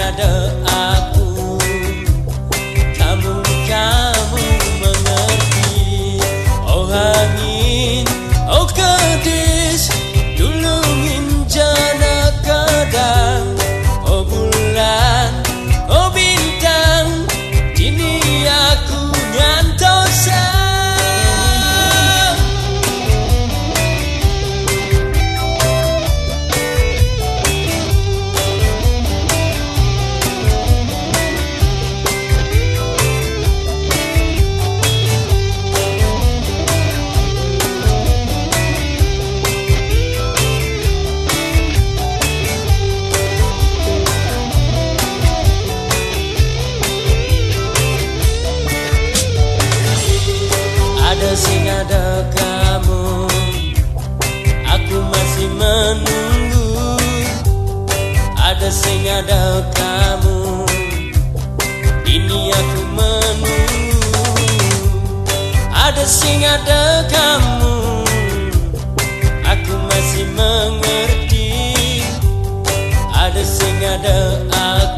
ada aku. Kamu mengerti. Oh angin, oh gadis, tulungin jana kadang. Oh bulan, oh bintang, kini aku nyantosa. Ada sing ada kamu, aku masih menunggu. Ada sing ada kamu, ini aku menunggu. Ada sing ada kamu, aku masih mengerti. Ada sing ada aku.